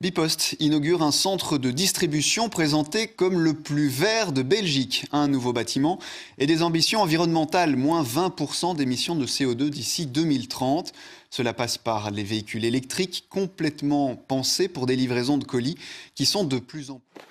Bipost inaugure un centre de distribution présenté comme le plus vert de Belgique. Un nouveau bâtiment et des ambitions environnementales, moins 20% d'émissions de CO2 d'ici 2030. Cela passe par les véhicules électriques complètement pensés pour des livraisons de colis qui sont de plus en plus...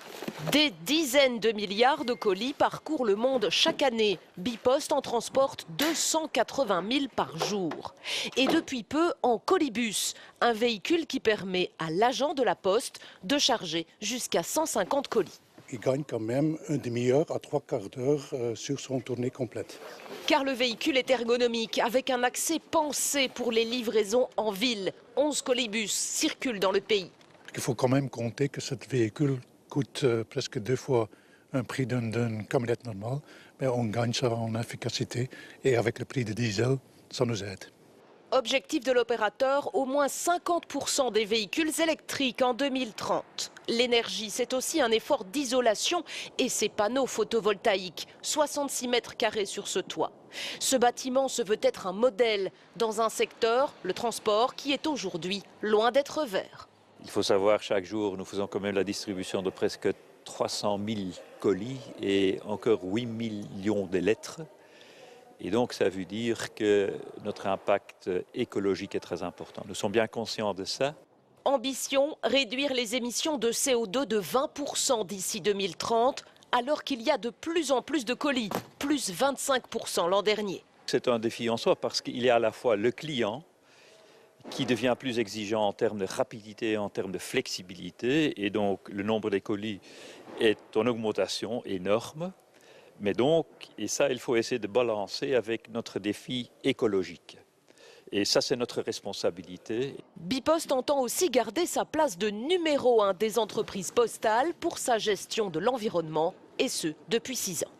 Des dizaines de milliards de colis parcourent le monde chaque année. Bipost en transporte 280 000 par jour. Et depuis peu, en colibus, un véhicule qui permet à l'agent de la Poste de charger jusqu'à 150 colis. Il gagne quand même une demi-heure à 3/4 d'heure sur son tournée complète. Car le véhicule est ergonomique, avec un accès pensé pour les livraisons en ville. 11 colibus circulent dans le pays. Il faut quand même compter que ce véhicule coûte presque 2 fois un prix d'une camionnette normale, mais on gagne ça en efficacité et avec le prix de diesel, ça nous aide. Objectif de l'opérateur, au moins 50% des véhicules électriques en 2030. L'énergie, c'est aussi un effort d'isolation et ces panneaux photovoltaïques, 66 mètres carrés sur ce toit. Ce bâtiment se veut être un modèle dans un secteur, le transport, qui est aujourd'hui loin d'être vert. Il faut savoir, chaque jour, nous faisons quand même la distribution de presque 300 000 colis et encore 8 millions de lettres. Et donc, ça veut dire que notre impact écologique est très important. Nous sommes bien conscients de ça. Ambition, réduire les émissions de CO2 de 20% d'ici 2030, alors qu'il y a de plus en plus de colis, plus 25% l'an dernier. C'est un défi en soi parce qu'il y a à la fois le client qui devient plus exigeant en termes de rapidité, en termes de flexibilité, et donc le nombre des colis est en augmentation énorme. Mais donc, et ça, il faut essayer de balancer avec notre défi écologique. Et ça, c'est notre responsabilité. Bipost entend aussi garder sa place de numéro 1 des entreprises postales pour sa gestion de l'environnement, et ce, depuis 6 ans.